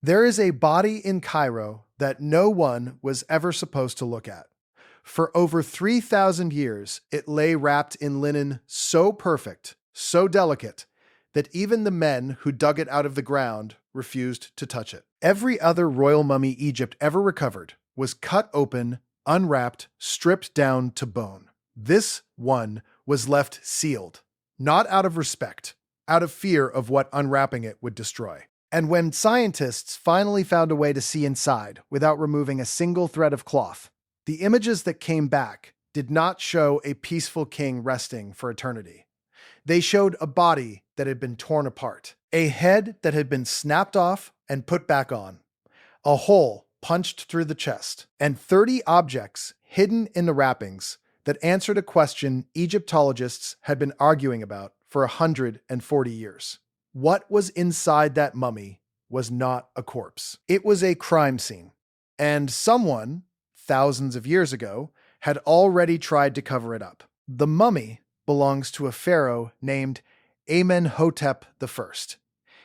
There is a body in Cairo that no one was ever supposed to look at. For over 3,000 years, it lay wrapped in linen so perfect, so delicate, that even the men who dug it out of the ground refused to touch it. Every other royal mummy Egypt ever recovered was cut open, unwrapped, stripped down to bone. This one was left sealed, not out of respect, out of fear of what unwrapping it would destroy. And when scientists finally found a way to see inside without removing a single thread of cloth, the images that came back did not show a peaceful king resting for eternity. They showed a body that had been torn apart, a head that had been snapped off and put back on, a hole punched through the chest, and 30 objects hidden in the wrappings that answered a question Egyptologists had been arguing about for 140 years. What was inside that mummy was not a corpse. It was a crime scene, and someone, thousands of years ago, had already tried to cover it up. The mummy belongs to a pharaoh named Amenhotep the First.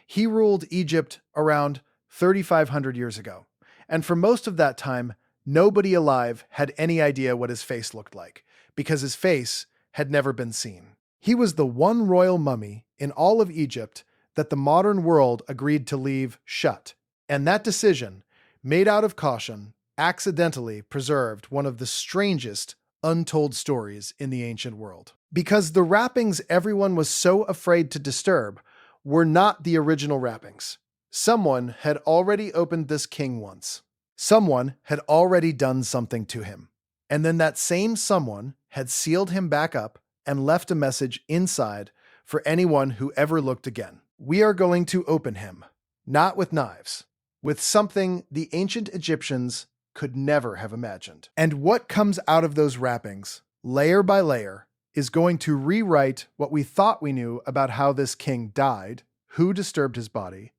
He ruled Egypt around 3,500 years ago, and for most of that time, nobody alive had any idea what his face looked like, because his face had never been seen. He was the one royal mummy in all of Egypt that the modern world agreed to leave shut, and that decision, made out of caution, accidentally preserved one of the strangest untold stories in the ancient world. Because the wrappings everyone was so afraid to disturb were not the original wrappings. Someone had already opened this king once. Someone had already done something to him. And then that same someone had sealed him back up and left a message inside for anyone who ever looked again. We are going to open him, not with knives, with something the ancient Egyptians could never have imagined. And what comes out of those wrappings, layer by layer, is going to rewrite what we thought we knew about how this king died, who disturbed his body,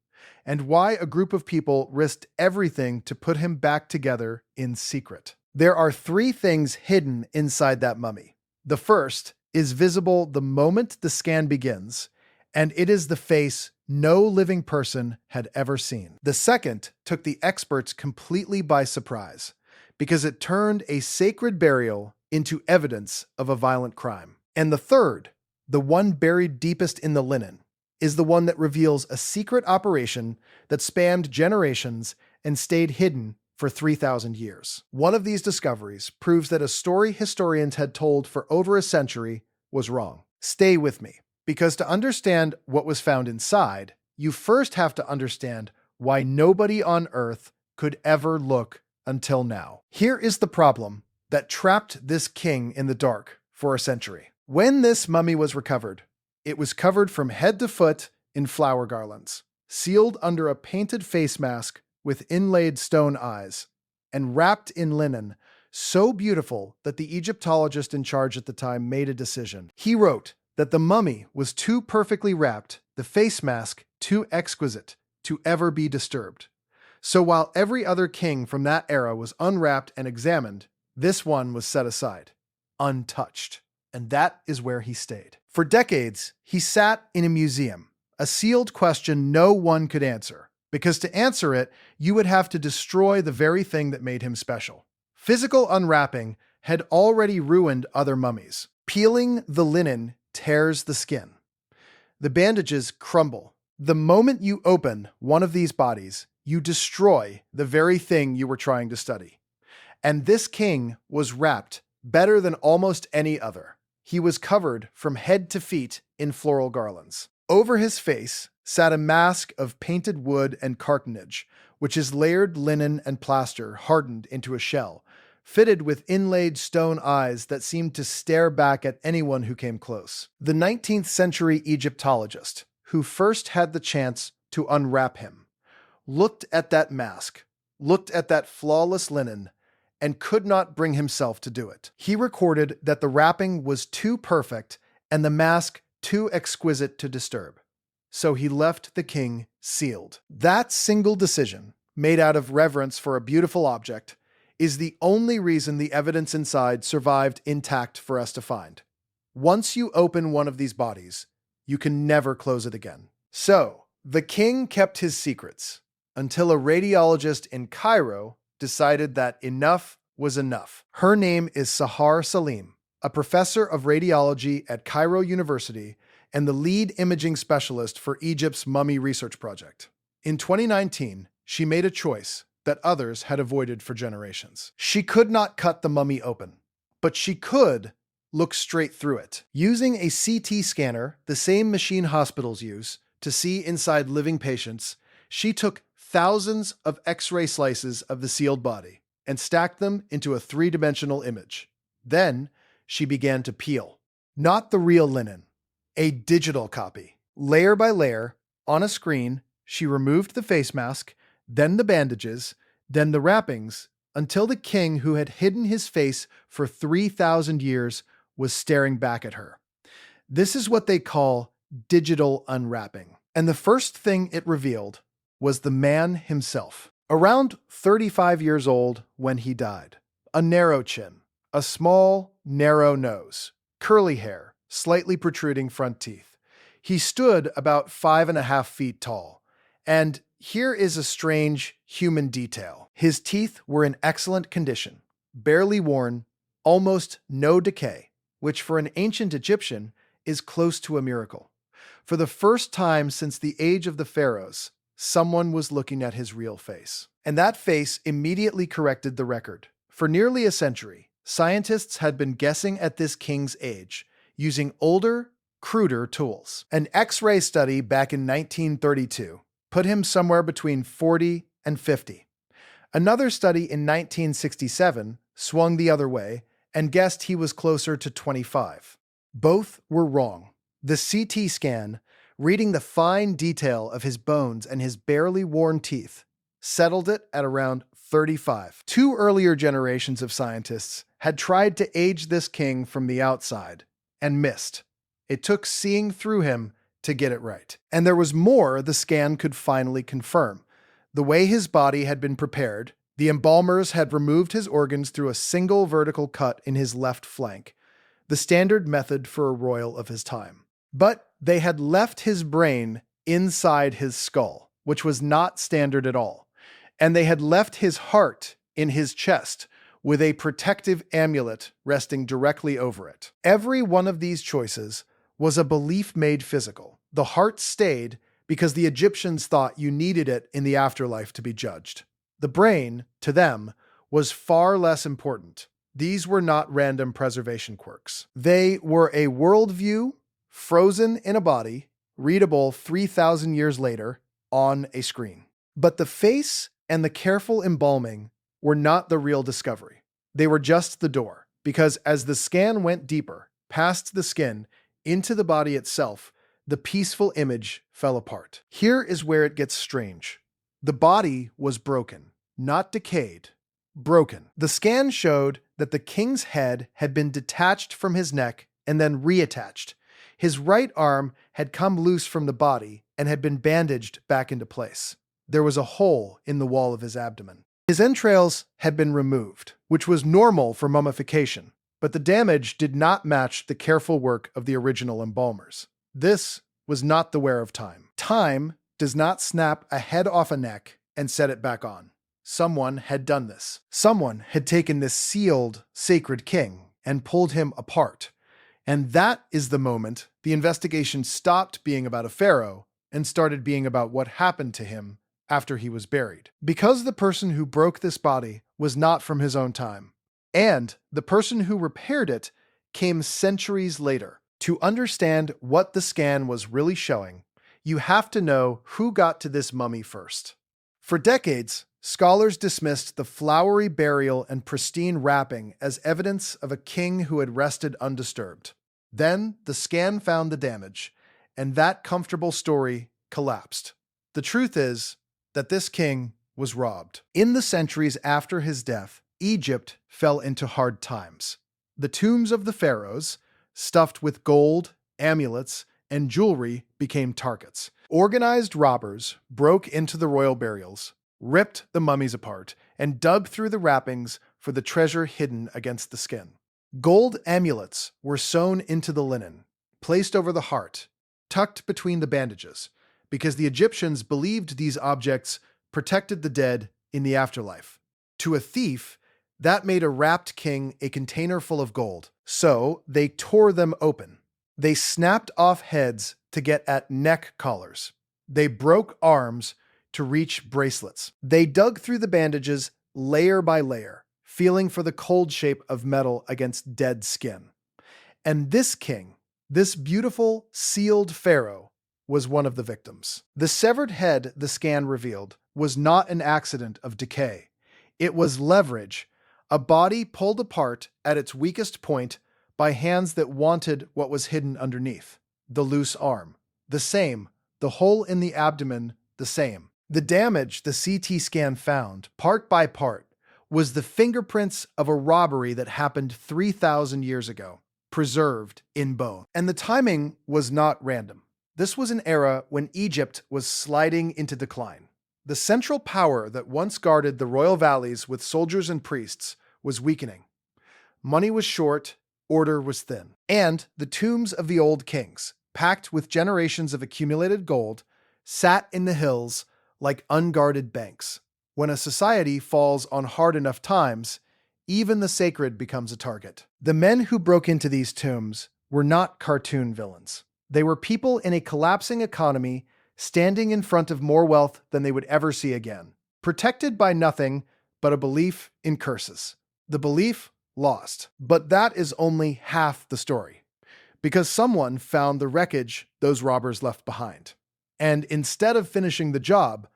and why a group of people risked everything to put him back together in secret. There are 3 things hidden inside that mummy. The first is visible the moment the scan begins, and it is the face no living person had ever seen. The second took the experts completely by surprise, because it turned a sacred burial into evidence of a violent crime. And the third, the one buried deepest in the linen, is the one that reveals a secret operation that spanned generations and stayed hidden for 3,000 years. One of these discoveries proves that a story historians had told for over a century was wrong. Stay with me, because to understand what was found inside, you first have to understand why nobody on Earth could ever look until now. Here is the problem that trapped this king in the dark for a century. When this mummy was recovered, it was covered from head to foot in flower garlands, sealed under a painted face mask with inlaid stone eyes, and wrapped in linen so beautiful that the Egyptologist in charge at the time made a decision. He wrote that the mummy was too perfectly wrapped, the face mask too exquisite to ever be disturbed. So while every other king from that era was unwrapped and examined, this one was set aside, untouched. And that is where he stayed. For decades, he sat in a museum, a sealed question no one could answer, because to answer it, you would have to destroy the very thing that made him special. Physical unwrapping had already ruined other mummies. Peeling the linen tears the skin. The bandages crumble. The moment you open one of these bodies, you destroy the very thing you were trying to study. And this king was wrapped better than almost any other. He was covered from head to feet in floral garlands. Over his face sat a mask of painted wood and cartonnage, which is layered linen and plaster hardened into a shell, fitted with inlaid stone eyes that seemed to stare back at anyone who came close. The 19th century Egyptologist, who first had the chance to unwrap him, looked at that mask, looked at that flawless linen, and could not bring himself to do it. He recorded that the wrapping was too perfect and the mask too exquisite to disturb. So he left the king sealed. That single decision, made out of reverence for a beautiful object, is the only reason the evidence inside survived intact for us to find. Once you open one of these bodies, you can never close it again. So, the king kept his secrets. until a radiologist in Cairo decided that enough was enough. Her name is Sahar Salim, a professor of radiology at Cairo University and the lead imaging specialist for Egypt's mummy research project. In 2019, she made a choice that others had avoided for generations. She could not cut the mummy open, but she could look straight through it. Using a CT scanner, the same machine hospitals use to see inside living patients, she took thousands of X-ray slices of the sealed body and stacked them into a three-dimensional image. Then she began to peel. Not the real linen, a digital copy. Layer by layer, on a screen, she removed the face mask, then the bandages, then the wrappings, until the king who had hidden his face for 3,000 years was staring back at her. This is what they call digital unwrapping. And the first thing it revealed was the man himself. Around 35 years old when he died. A narrow chin, a small, narrow nose, curly hair, slightly protruding front teeth. He stood about 5.5 feet tall. And here is a strange human detail. His teeth were in excellent condition, barely worn, almost no decay, which for an ancient Egyptian is close to a miracle. For the first time since the age of the pharaohs, someone was looking at his real face. And that face immediately corrected the record. For nearly a century, scientists had been guessing at this king's age using older, cruder tools. An X-ray study back in 1932 put him somewhere between 40 and 50. Another study in 1967 swung the other way and guessed he was closer to 25. Both were wrong. The CT scan, reading the fine detail of his bones and his barely worn teeth, settled it at around 35. Two earlier generations of scientists had tried to age this king from the outside and missed. It took seeing through him to get it right. And there was more the scan could finally confirm. The way his body had been prepared, the embalmers had removed his organs through a single vertical cut in his left flank, the standard method for a royal of his time. But they had left his brain inside his skull, which was not standard at all. And they had left his heart in his chest, with a protective amulet resting directly over it. Every one of these choices was a belief made physical. The heart stayed because the Egyptians thought you needed it in the afterlife to be judged. The brain, to them, was far less important. These were not random preservation quirks. They were a worldview frozen in a body, readable 3,000 years later on a screen. But the face and the careful embalming were not the real discovery. They were just the door, because as the scan went deeper, past the skin, into the body itself, the peaceful image fell apart. Here is where it gets strange. The body was broken, not decayed, broken. The scan showed that the king's head had been detached from his neck and then reattached. His right arm had come loose from the body and had been bandaged back into place. There was a hole in the wall of his abdomen. His entrails had been removed, which was normal for mummification, but the damage did not match the careful work of the original embalmers. This was not the wear of time. Time does not snap a head off a neck and set it back on. Someone had done this. Someone had taken this sealed, sacred king and pulled him apart. And that is the moment the investigation stopped being about a pharaoh and started being about what happened to him after he was buried. Because the person who broke this body was not from his own time, and the person who repaired it came centuries later. To understand what the scan was really showing, you have to know who got to this mummy first. For decades, scholars dismissed the flowery burial and pristine wrapping as evidence of a king who had rested undisturbed. Then the scan found the damage, and that comfortable story collapsed. The truth is that this king was robbed. In the centuries after his death, Egypt fell into hard times. The tombs of the pharaohs, stuffed with gold, amulets, and jewelry, became targets. Organized robbers broke into the royal burials, ripped the mummies apart, and dug through the wrappings for the treasure hidden against the skin. Gold amulets were sewn into the linen, placed over the heart, tucked between the bandages, because the Egyptians believed these objects protected the dead in the afterlife. To a thief, that made a wrapped king a container full of gold. So they tore them open. They snapped off heads to get at neck collars. They broke arms to reach bracelets. They dug through the bandages layer by layer, feeling for the cold shape of metal against dead skin. And this king, this beautiful, sealed pharaoh, was one of the victims. The severed head the scan revealed was not an accident of decay. It was leverage, a body pulled apart at its weakest point by hands that wanted what was hidden underneath. The loose arm, the same. The hole in the abdomen, the same. The damage the CT scan found, part by part, was the fingerprints of a robbery that happened 3,000 years ago, preserved in bone. And the timing was not random. This was an era when Egypt was sliding into decline. The central power that once guarded the royal valleys with soldiers and priests was weakening. Money was short, order was thin. And the tombs of the old kings, packed with generations of accumulated gold, sat in the hills like unguarded banks. When a society falls on hard enough times, even the sacred becomes a target. The men who broke into these tombs were not cartoon villains. They were people in a collapsing economy, standing in front of more wealth than they would ever see again, protected by nothing but a belief in curses. The belief lost. But that is only half the story, because someone found the wreckage those robbers left behind. And instead of finishing the job,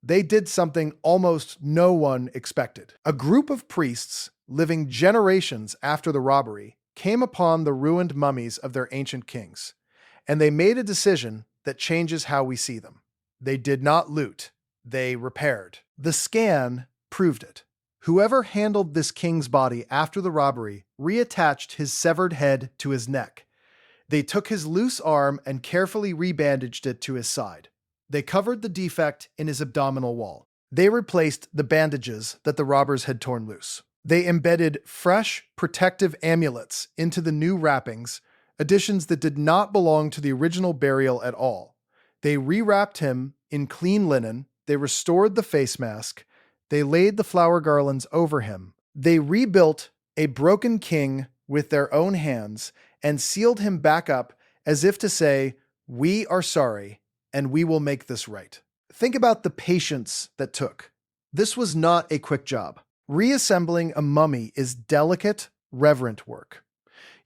they did something almost no one expected. A group of priests, living generations after the robbery, came upon the ruined mummies of their ancient kings, and they made a decision that changes how we see them. They did not loot, they repaired. The scan proved it. Whoever handled this king's body after the robbery reattached his severed head to his neck. They took his loose arm and carefully rebandaged it to his side. They covered the defect in his abdominal wall. They replaced the bandages that the robbers had torn loose. They embedded fresh, protective amulets into the new wrappings, additions that did not belong to the original burial at all. They rewrapped him in clean linen. They restored the face mask. They laid the flower garlands over him. They rebuilt a broken king with their own hands and sealed him back up as if to say, "We are sorry, and we will make this right." Think about the patience that took. This was not a quick job. Reassembling a mummy is delicate, reverent work.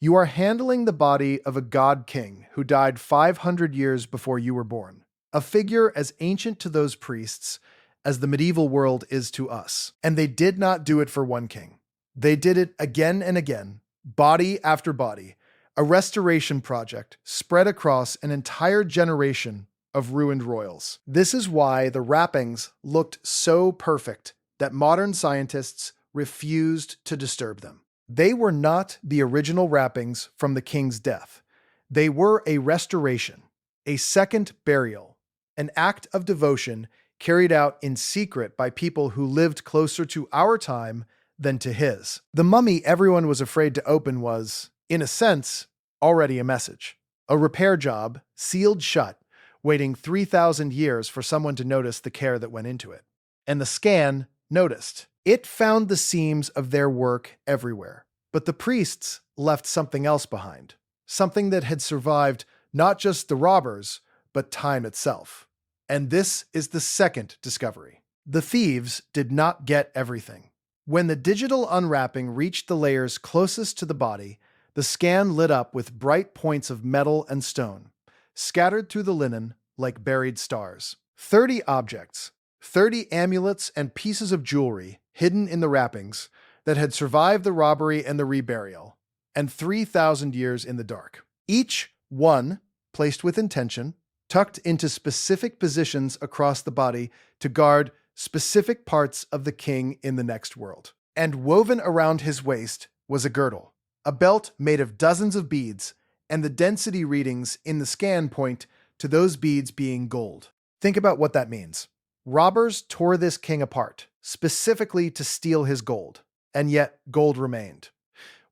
You are handling the body of a god king who died 500 years before you were born, a figure as ancient to those priests as the medieval world is to us. And they did not do it for one king. They did it again and again, body after body, a restoration project spread across an entire generation of ruined royals. This is why the wrappings looked so perfect that modern scientists refused to disturb them. They were not the original wrappings from the king's death. They were a restoration, a second burial, an act of devotion carried out in secret by people who lived closer to our time than to his. The mummy everyone was afraid to open was, in a sense, already a message. A repair job, sealed shut, waiting 3,000 years for someone to notice the care that went into it. And the scan noticed. It found the seams of their work everywhere. But the priests left something else behind. Something that had survived not just the robbers, but time itself. And this is the second discovery. The thieves did not get everything. When the digital unwrapping reached the layers closest to the body, the scan lit up with bright points of metal and stone, scattered through the linen like buried stars. 30 objects, 30 amulets and pieces of jewelry hidden in the wrappings that had survived the robbery and the reburial, and 3,000 years in the dark. Each one placed with intention, tucked into specific positions across the body to guard specific parts of the king in the next world. And woven around his waist was a girdle, a belt made of dozens of beads, and the density readings in the scan point to those beads being gold. Think about what that means. Robbers tore this king apart, specifically to steal his gold, and yet gold remained,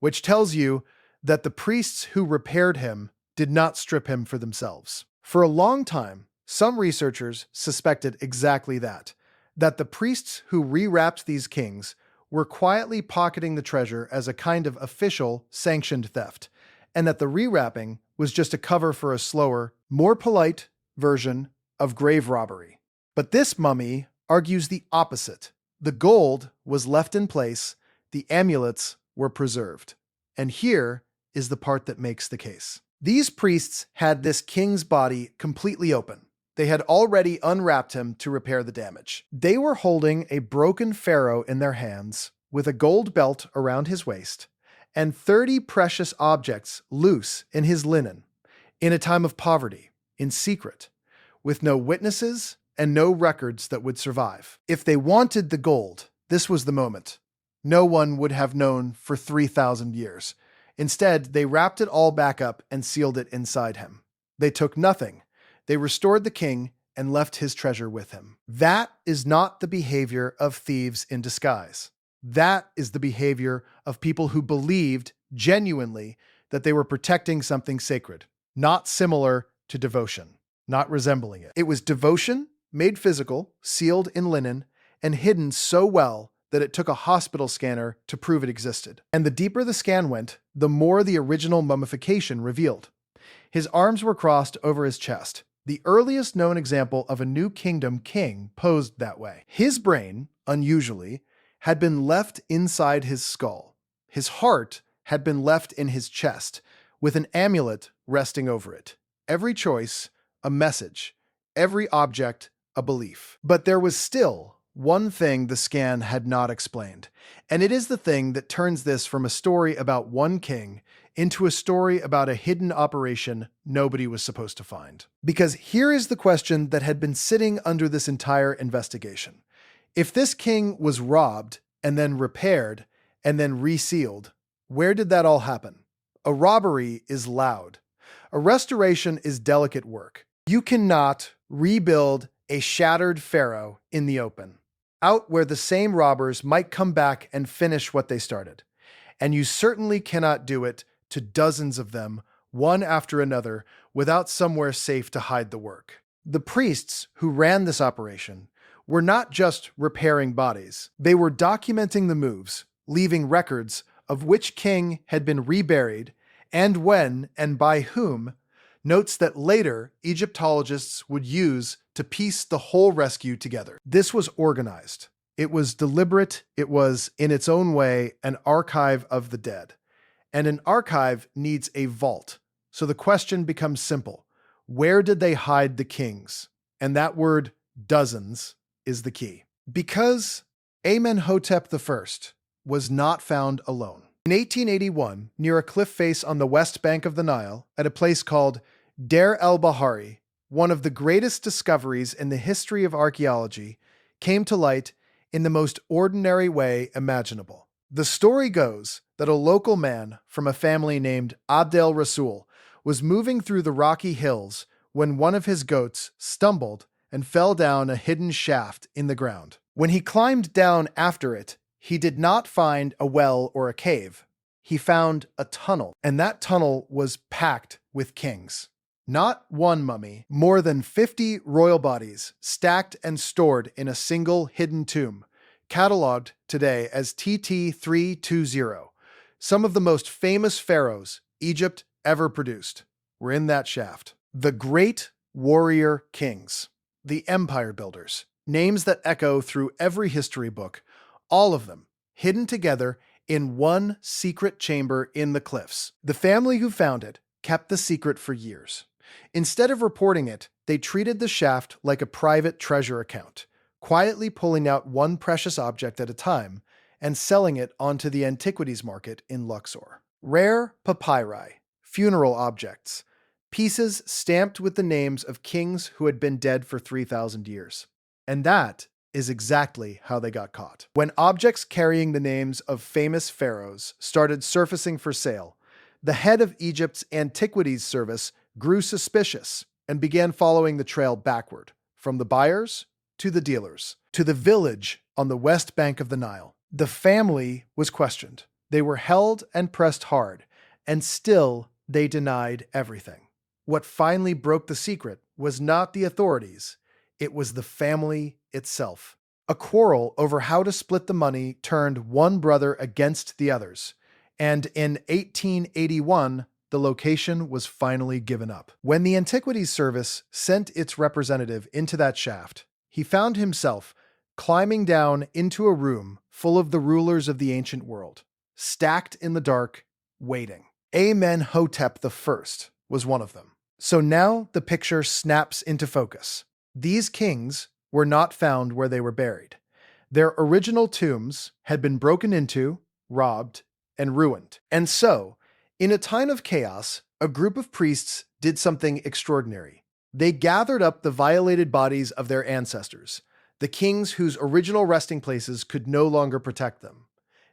which tells you that the priests who repaired him did not strip him for themselves. For a long time, some researchers suspected exactly that that the priests who rewrapped these kings were quietly pocketing the treasure as a kind of official, sanctioned theft, and that the rewrapping was just a cover for a slower, more polite version of grave robbery. But this mummy argues the opposite. The gold was left in place, the amulets were preserved. And here is the part that makes the case. These priests had this king's body completely open. They had already unwrapped him to repair the damage. They were holding a broken pharaoh in their hands, with a gold belt around his waist, and 30 precious objects loose in his linen, in a time of poverty, in secret, with no witnesses and no records that would survive. If they wanted the gold, this was the moment. No one would have known for 3,000 years. Instead, they wrapped it all back up and sealed it inside him. They took nothing. They restored the king and left his treasure with him. That is not the behavior of thieves in disguise. That is the behavior of people who believed genuinely that they were protecting something sacred, not similar to devotion, not resembling it. It was devotion made physical, sealed in linen, and hidden so well that it took a hospital scanner to prove it existed. And the deeper the scan went, the more the original mummification revealed. His arms were crossed over his chest, the earliest known example of a New Kingdom king posed that way. His brain, unusually, had been left inside his skull. His heart had been left in his chest, with an amulet resting over it. Every choice, a message. Every object, a belief. But there was still one thing the scan had not explained, and it is the thing that turns this from a story about one king into a story about a hidden operation nobody was supposed to find. Because here is the question that had been sitting under this entire investigation. If this king was robbed and then repaired and then resealed, where did that all happen? A robbery is loud. A restoration is delicate work. You cannot rebuild a shattered pharaoh in the open, out where the same robbers might come back and finish what they started. And you certainly cannot do it to dozens of them, one after another, without somewhere safe to hide the work. The priests who ran this operation were not just repairing bodies. They were documenting the moves, leaving records of which king had been reburied and when and by whom, notes that later Egyptologists would use to piece the whole rescue together. This was organized. It was deliberate. It was, in its own way, an archive of the dead. And an archive needs a vault. So the question becomes simple. Where did they hide the kings? And that word, dozens, is the key. Because Amenhotep the First was not found alone. In 1881, near a cliff face on the west bank of the Nile, at a place called Deir el-Bahari, one of the greatest discoveries in the history of archaeology came to light in the most ordinary way imaginable. The story goes that a local man from a family named Abdel Rasul was moving through the rocky hills when one of his goats stumbled and fell down a hidden shaft in the ground. When he climbed down after it, he did not find a well or a cave. He found a tunnel, and that tunnel was packed with kings. Not one mummy, more than 50 royal bodies stacked and stored in a single hidden tomb, cataloged today as TT320. Some of the most famous pharaohs Egypt ever produced were in that shaft. The great warrior kings, the empire builders, names that echo through every history book, all of them hidden together in one secret chamber in the cliffs. The family who found it kept the secret for years. Instead of reporting it, they treated the shaft like a private treasure account, quietly pulling out one precious object at a time and selling it onto the antiquities market in Luxor. Rare papyri, funeral objects, pieces stamped with the names of kings who had been dead for 3,000 years. And that is exactly how they got caught. When objects carrying the names of famous pharaohs started surfacing for sale, the head of Egypt's Antiquities Service grew suspicious and began following the trail backward, from the buyers to the dealers, to the village on the west bank of the Nile. The family was questioned. They were held and pressed hard, and still they denied everything. What finally broke the secret was not the authorities, it was the family itself. A quarrel over how to split the money turned one brother against the others, and in 1881, the location was finally given up. When the Antiquities Service sent its representative into that shaft, he found himself climbing down into a room full of the rulers of the ancient world, stacked in the dark, waiting. Amenhotep the First was one of them. So now the picture snaps into focus. These kings were not found where they were buried. Their original tombs had been broken into, robbed, and ruined. And so, in a time of chaos, a group of priests did something extraordinary. They gathered up the violated bodies of their ancestors, the kings whose original resting places could no longer protect them,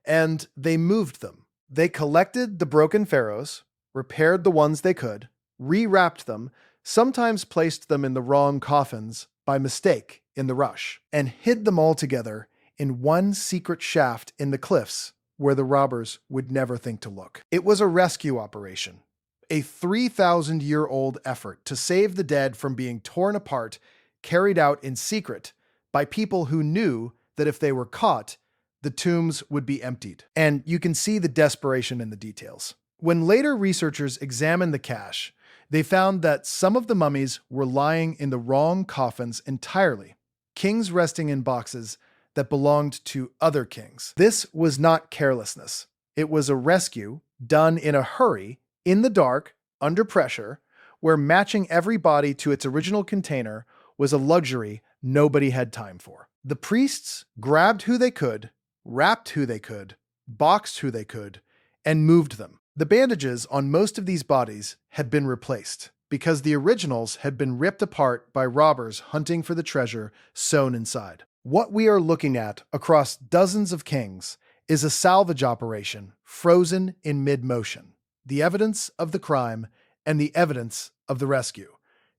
and they moved them. They collected the broken pharaohs, repaired the ones they could, rewrapped them, sometimes placed them in the wrong coffins by mistake in the rush, and hid them all together in one secret shaft in the cliffs where the robbers would never think to look. It was a rescue operation, a 3,000-year-old effort to save the dead from being torn apart, carried out in secret by people who knew that if they were caught, the tombs would be emptied. And you can see the desperation in the details. When later researchers examined the cache, they found that some of the mummies were lying in the wrong coffins entirely, kings resting in boxes that belonged to other kings. This was not carelessness. It was a rescue done in a hurry, in the dark, under pressure, where matching every body to its original container was a luxury nobody had time for. The priests grabbed who they could, wrapped who they could, boxed who they could, and moved them. The bandages on most of these bodies had been replaced because the originals had been ripped apart by robbers hunting for the treasure sewn inside. What we are looking at across dozens of kings is a salvage operation frozen in mid-motion. The evidence of the crime and the evidence of the rescue,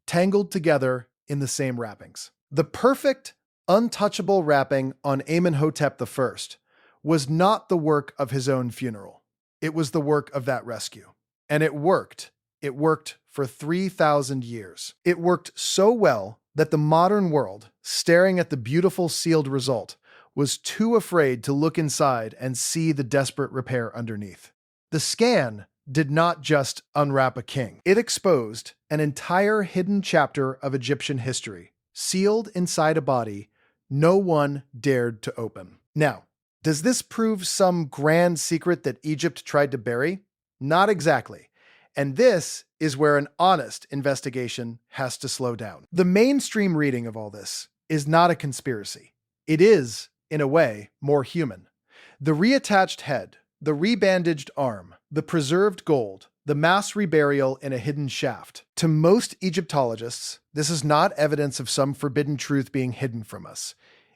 tangled together in the same wrappings. The perfect, untouchable wrapping on Amenhotep the First was not the work of his own funeral. It was the work of that rescue. And it worked. It worked for 3,000 years. It worked so well that the modern world, staring at the beautiful sealed result, was too afraid to look inside and see the desperate repair underneath. The scan did not just unwrap a king. It exposed an entire hidden chapter of Egyptian history, sealed inside a body no one dared to open. Now, does this prove some grand secret that Egypt tried to bury? Not exactly. And this is where an honest investigation has to slow down. The mainstream reading of all this is not a conspiracy. It is, in a way, more human. The reattached head, the rebandaged arm, the preserved gold, the mass reburial in a hidden shaft. To most Egyptologists, this is not evidence of some forbidden truth being hidden from us.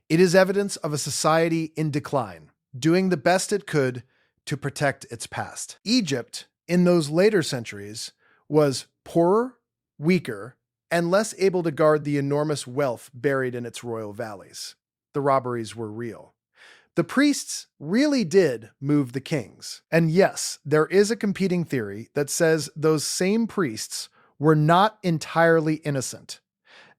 It is evidence of a society in decline, doing the best it could to protect its past. Egypt, in those later centuries, was poorer, weaker, and less able to guard the enormous wealth buried in its royal valleys. The robberies were real. The priests really did move the kings. And yes, there is a competing theory that says those same priests were not entirely innocent,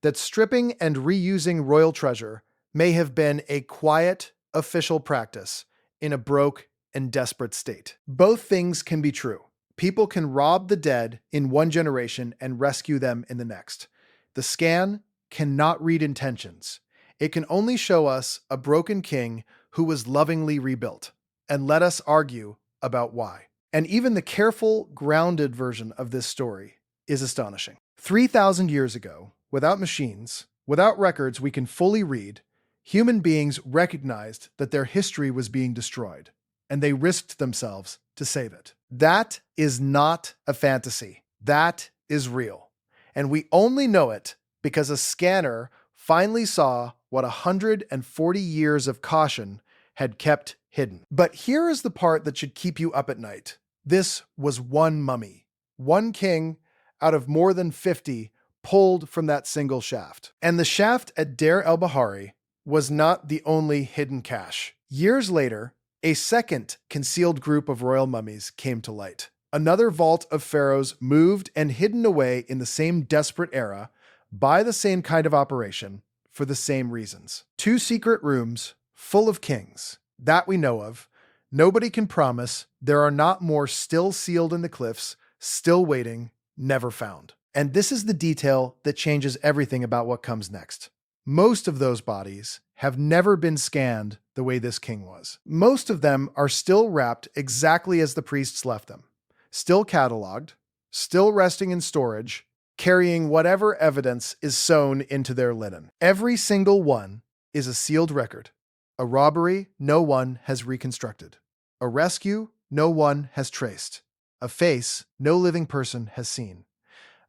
that stripping and reusing royal treasure may have been a quiet, official practice in a broke and desperate state. Both things can be true. People can rob the dead in one generation and rescue them in the next. The scan cannot read intentions. It can only show us a broken king who was lovingly rebuilt, and let us argue about why. And even the careful, grounded version of this story is astonishing. 3,000 years ago, without machines, without records we can fully read, human beings recognized that their history was being destroyed, and they risked themselves to save it. That is not a fantasy. That is real. And we only know it because a scanner finally saw what 140 years of caution had kept hidden. But here is the part that should keep you up at night. This was one mummy, one king out of more than 50 pulled from that single shaft. And the shaft at Deir el-Bahari was not the only hidden cache. Years later, a second concealed group of royal mummies came to light. Another vault of pharaohs moved and hidden away in the same desperate era by the same kind of operation for the same reasons. 2 secret rooms full of kings that we know of. Nobody can promise there are not more still sealed in the cliffs, still waiting, never found. And this is the detail that changes everything about what comes next. Most of those bodies have never been scanned the way this king was. Most of them are still wrapped exactly as the priests left them, still cataloged, still resting in storage, carrying whatever evidence is sewn into their linen. Every single one is a sealed record. A robbery no one has reconstructed. A rescue no one has traced. A face no living person has seen.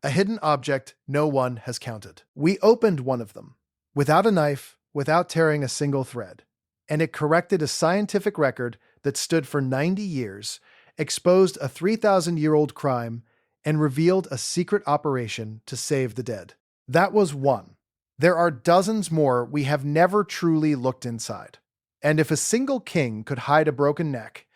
A hidden object no one has counted. We opened one of them, without a knife, without tearing a single thread, and it corrected a scientific record that stood for 90 years, exposed a 3,000-year-old crime, and revealed a secret operation to save the dead. That was one. There are dozens more we have never truly looked inside. And if a single king could hide a broken neck,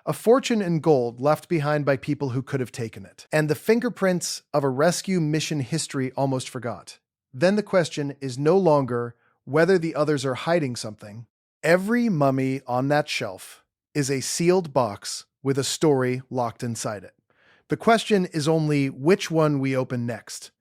a fortune in gold left behind by people who could have taken it, and the fingerprints of a rescue mission history almost forgot, then the question is no longer whether the others are hiding something. Every mummy on that shelf is a sealed box with a story locked inside it. The question is only which one we open next,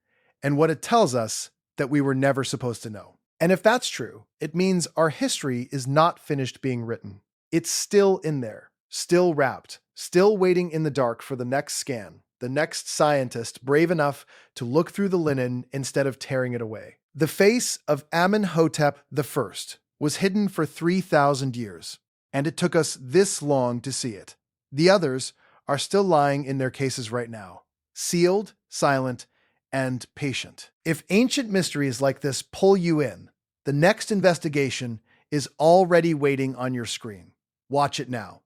and what it tells us that we were never supposed to know. And if that's true, it means our history is not finished being written. It's still in there, still wrapped, still waiting in the dark for the next scan, the next scientist brave enough to look through the linen instead of tearing it away. The face of Amenhotep the First was hidden for 3,000 years, and it took us this long to see it. The others are still lying in their cases right now, sealed, silent, and patient. If ancient mysteries like this pull you in, the next investigation is already waiting on your screen. Watch it now.